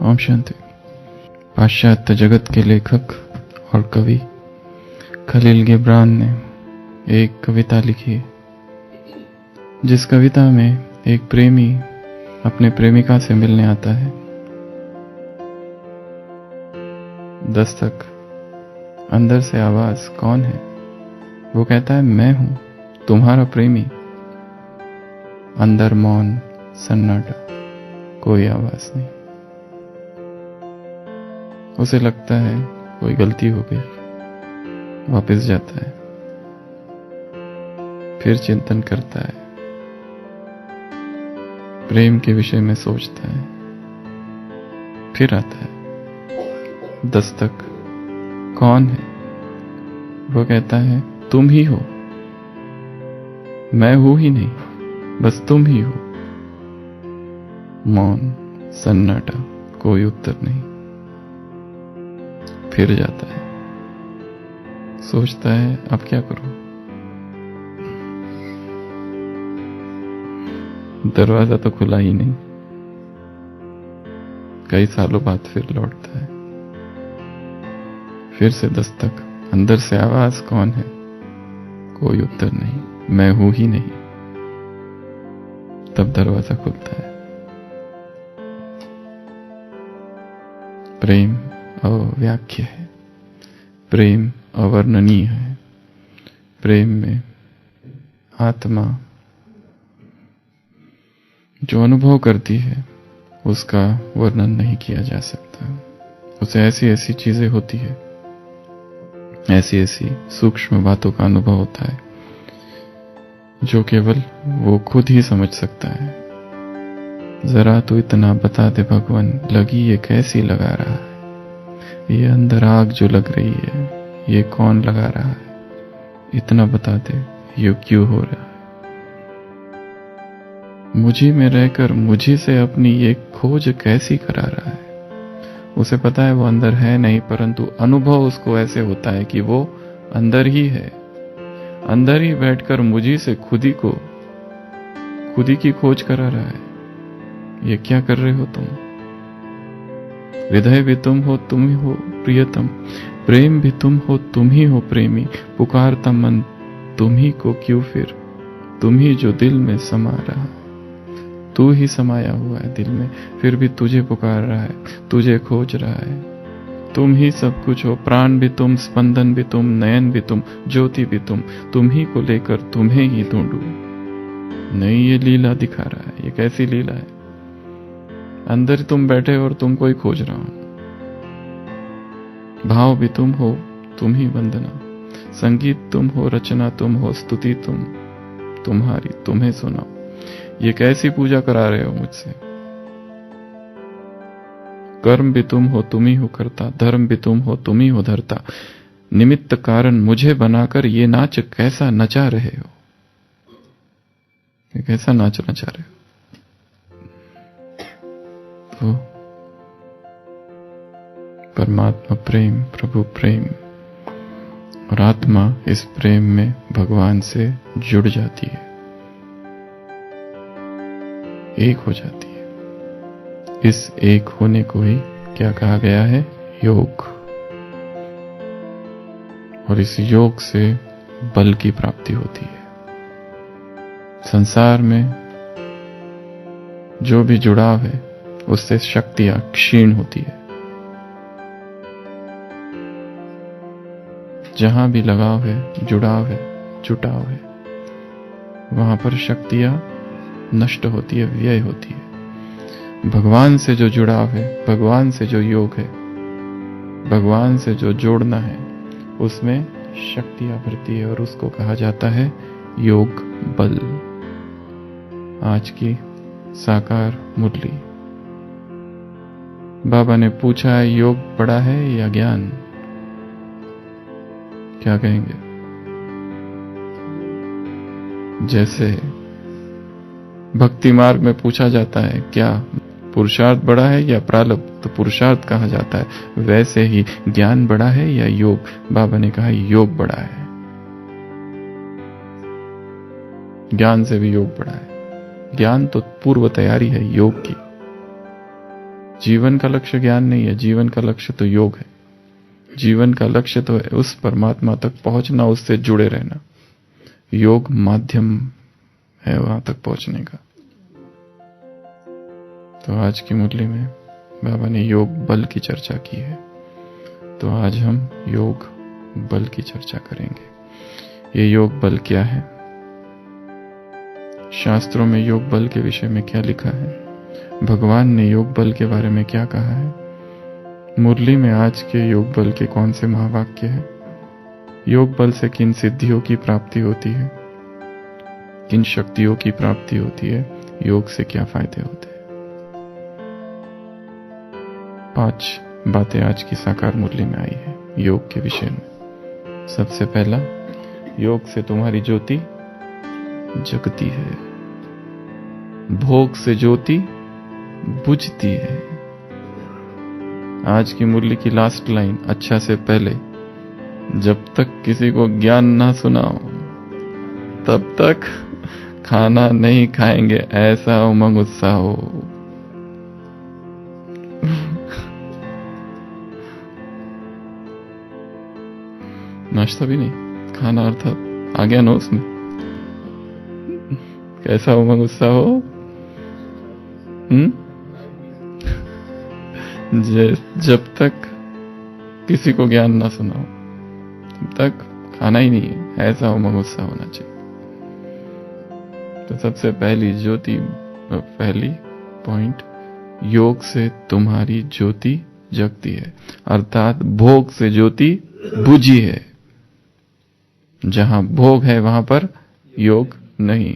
ओम शांति। पाश्चात्य जगत के लेखक और कवि खलील गिब्रान ने एक कविता लिखी है, जिस कविता में एक प्रेमी अपने प्रेमिका से मिलने आता है। दस्तक, अंदर से आवाज, कौन है? वो कहता है, मैं हूं तुम्हारा प्रेमी। अंदर मौन, सन्नाटा, कोई आवाज नहीं। उसे लगता है कोई गलती हो गई, वापस जाता है, फिर चिंतन करता है, प्रेम के विषय में सोचता है, फिर आता है। दस्तक, कौन है? वो कहता है, तुम ही हो। मैं हूं ही नहीं, बस तुम ही हो। मौन, सन्नाटा, कोई उत्तर नहीं। फिर जाता है, सोचता है अब क्या करूं। दरवाजा तो खुला ही नहीं। कई सालों बाद फिर लौटता है, फिर से दस्तक, अंदर से आवाज, कौन है? कोई उत्तर नहीं, मैं हूं ही नहीं। तब दरवाजा खुलता है। प्रेम अव्याख्य है, प्रेम अवर्णनीय है। प्रेम में आत्मा जो अनुभव करती है उसका वर्णन नहीं किया जा सकता। उसे ऐसी ऐसी चीजें होती है, ऐसी ऐसी सूक्ष्म बातों का अनुभव होता है जो केवल वो खुद ही समझ सकता है। जरा तो इतना बता दे भगवान, लगी ये कैसी लगा रहा है? ये अंदर आग जो लग रही है, ये कौन लगा रहा है? इतना बता दे, ये क्यों हो रहा है? मुझी में रहकर मुझी से अपनी ये खोज कैसी करा रहा है? उसे पता है वो अंदर है नहीं, परंतु अनुभव उसको ऐसे होता है कि वो अंदर ही है। अंदर ही बैठकर मुझी से खुद ही की खोज करा रहा है। ये क्या कर रहे हो तुम? हृदय भी तुम हो, तुम ही हो प्रियतम। प्रेम भी तुम हो, तुम ही हो प्रेमी। पुकारता मन तुम ही को क्यों फिर? तुम ही जो दिल में समा रहा, तू ही समाया हुआ है दिल में, फिर भी तुझे पुकार रहा है, तुझे खोज रहा है। तुम ही सब कुछ हो, प्राण भी तुम, स्पंदन भी तुम, नयन भी तुम, ज्योति भी तुम ही को लेकर तुम्हें ही ढूंढूं। नहीं, ये लीला दिखा रहा है। ये कैसी लीला है? अंदर तुम बैठे और तुमको ही खोज रहा हूं। भाव भी तुम हो, तुम ही वंदना। संगीत तुम हो, रचना तुम हो, स्तुति तुम्हारी, तुम्हें सुनाओ। ये कैसी पूजा करा रहे हो मुझसे? कर्म भी तुम हो, तुम ही हो करता। धर्म भी तुम हो, तुम ही हो धरता। निमित्त कारण मुझे बनाकर ये नाच कैसा नचा रहे हो? ये कैसा नाच नचा रहे हो? तो परमात्मा प्रेम, प्रभु प्रेम, और आत्मा इस प्रेम में भगवान से जुड़ जाती है, एक हो जाती है। इस एक होने को ही क्या कहा गया है? योग। और इस योग से बल की प्राप्ति होती है। संसार में जो भी जुड़ाव है उससे शक्तियां क्षीण होती है। जहां भी लगाव है, जुड़ाव है, जुटाव है, वहां पर शक्तियां नष्ट होती है, व्यय होती है। भगवान से जो जुड़ाव है, भगवान से जो योग है, भगवान से जो जोड़ना है, उसमें शक्तियां भरती है और उसको कहा जाता है योग बल। आज की साकार मुरली। बाबा ने पूछा है, योग बड़ा है या ज्ञान? क्या कहेंगे? जैसे भक्ति मार्ग में पूछा जाता है, क्या पुरुषार्थ बड़ा है या प्रारब्ध? तो पुरुषार्थ कहा जाता है। वैसे ही ज्ञान बड़ा है या योग? बाबा ने कहा योग बड़ा है। ज्ञान से भी योग बड़ा है। ज्ञान तो पूर्व तैयारी है योग की। जीवन का लक्ष्य ज्ञान नहीं है, जीवन का लक्ष्य तो योग है। जीवन का लक्ष्य तो है उस परमात्मा तक पहुंचना, उससे जुड़े रहना। योग माध्यम है वहां तक पहुंचने का। तो आज की मुरली में बाबा ने योग बल की चर्चा की है, तो आज हम योग बल की चर्चा करेंगे। ये योग बल क्या है, शास्त्रों में योग बल के विषय में क्या लिखा है, भगवान ने योग बल के बारे में क्या कहा है, मुरली में आज के योग बल के कौन से महावाक्य है, योग बल से किन सिद्धियों की प्राप्ति होती है, किन शक्तियों की प्राप्ति होती है, योग से क्या फायदे होते हैं। 5 बातें आज की साकार मुरली में आई है योग के विषय में। सबसे पहला, योग से तुम्हारी ज्योति जगती है, भोग से ज्योति बुझती है। आज की मुरली की लास्ट लाइन, अच्छा से पहले, जब तक किसी को ज्ञान ना सुनाओ तब तक खाना नहीं खाएंगे, ऐसा उमंग उत्साह हो। नाश्ता भी नहीं, खाना अर्थात आ गया ना उसमें, कैसा उमंग उत्साह हो। जब तक किसी को ज्ञान ना सुनाओ तब तक खाना ही नहीं है, ऐसा उमंग उत्साह होना चाहिए। तो सबसे पहली ज्योति, पहली पॉइंट, योग से तुम्हारी ज्योति जगती है, अर्थात भोग से ज्योति बुझी है। जहां भोग है वहां पर योग नहीं।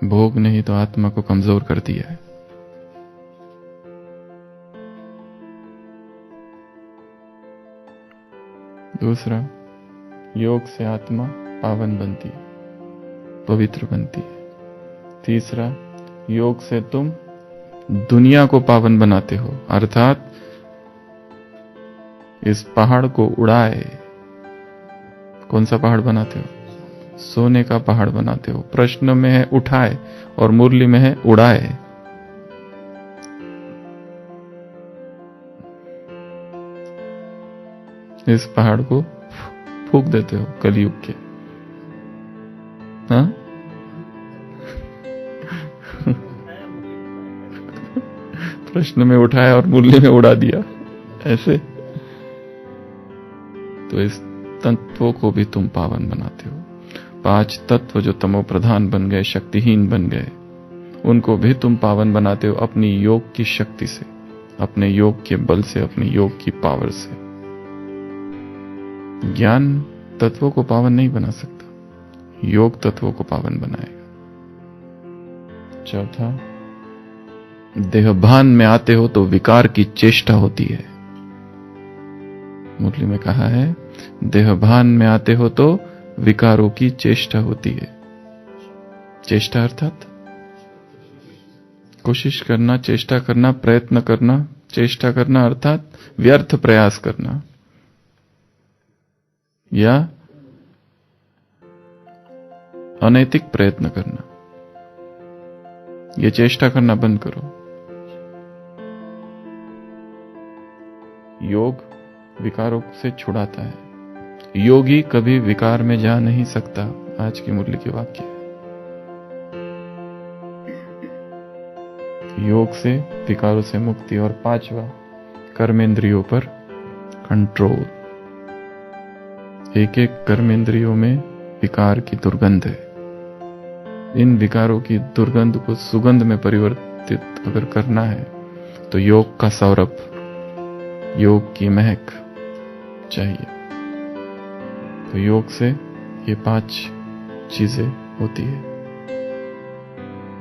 भोग नहीं तो आत्मा को कमजोर कर दिया है। दूसरा, योग से आत्मा पावन बनती है, पवित्र बनती है। तीसरा, योग से तुम दुनिया को पावन बनाते हो, अर्थात इस पहाड़ को उड़ाए। कौन सा पहाड़ बनाते हो? सोने का पहाड़ बनाते हो। प्रश्न में है उठाए और मुरली में है उड़ाए। इस पहाड़ को फूंक देते हो कलयुग के। हाँ? प्रश्न में उठाया और मुरली में उड़ा दिया, ऐसे। तो इस तत्वों को भी तुम पावन बनाते हो। 5 तत्व जो तमो प्रधान बन गए, शक्तिहीन बन गए, उनको भी तुम पावन बनाते हो अपनी योग की शक्ति से, अपने योग के बल से, अपने योग की पावर से। ज्ञान तत्वों को पावन नहीं बना सकता, योग तत्वों को पावन बनाएगा। चौथा, देहभान में आते हो तो विकार की चेष्टा होती है। मुरली में कहा है, देहभान में आते हो तो विकारों की चेष्टा होती है। चेष्टा अर्थात कोशिश करना, चेष्टा करना, प्रयत्न करना। चेष्टा करना अर्थात व्यर्थ प्रयास करना, या अनैतिक प्रयत्न करना। ये चेष्टा करना बंद करो। योग विकारों से छुड़ाता है। योगी कभी विकार में जा नहीं सकता, आज की मुरली की वाक्य है। योग से विकारों से मुक्ति। और 5वां, कर्मेंद्रियों पर कंट्रोल। एक एक कर्मेंद्रियों में विकार की दुर्गंध है। इन विकारों की दुर्गंध को सुगंध में परिवर्तित अगर करना है तो योग का सौरभ, योग की महक चाहिए। तो योग से ये 5 चीजें होती है।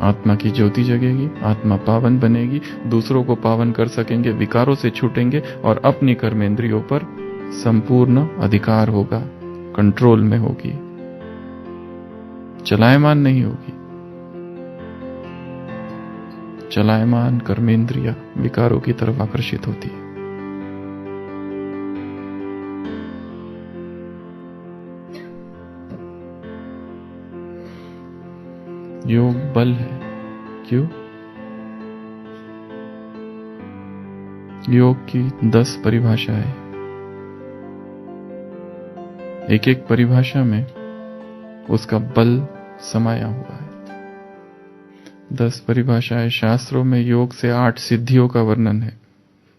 आत्मा की ज्योति जगेगी, आत्मा पावन बनेगी, दूसरों को पावन कर सकेंगे, विकारों से छूटेंगे और अपनी कर्मेंद्रियों पर संपूर्ण अधिकार होगा, कंट्रोल में होगी, चलायमान नहीं होगी। चलायमान कर्मेंद्रिया विकारों की तरफ आकर्षित होती है। योग बल है। क्यों? योग की 10 परिभाषाएं। एक एक परिभाषा में उसका बल समाया हुआ है। 10 परिभाषाएं। शास्त्रों में योग से 8 सिद्धियों का वर्णन है।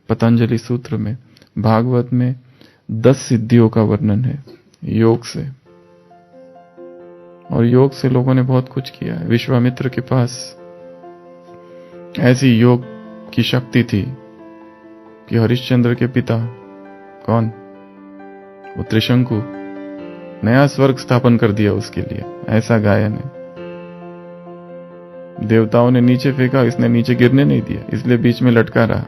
पतंजलि सूत्र में, भागवत में 10 सिद्धियों का वर्णन है योग से। और योग से लोगों ने बहुत कुछ किया है। विश्वामित्र के पास ऐसी योग की शक्ति थी कि हरिश्चंद्र के पिता, कौन, वो त्रिशंकु, नया स्वर्ग स्थापन कर दिया उसके लिए। ऐसा गायन है। देवताओं ने नीचे फेंका, इसने नीचे गिरने नहीं दिया, इसलिए बीच में लटका रहा।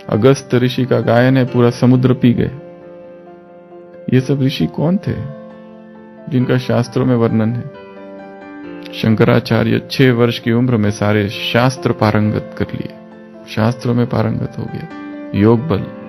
अगस्त ऋषि का गायन है, पूरा समुद्र पी गए। ये सब ऋषि कौन थे जिनका शास्त्रों में वर्णन है? शंकराचार्य 6 वर्ष की उम्र में सारे शास्त्र पारंगत कर लिए, शास्त्रों में पारंगत हो गया। योग बल।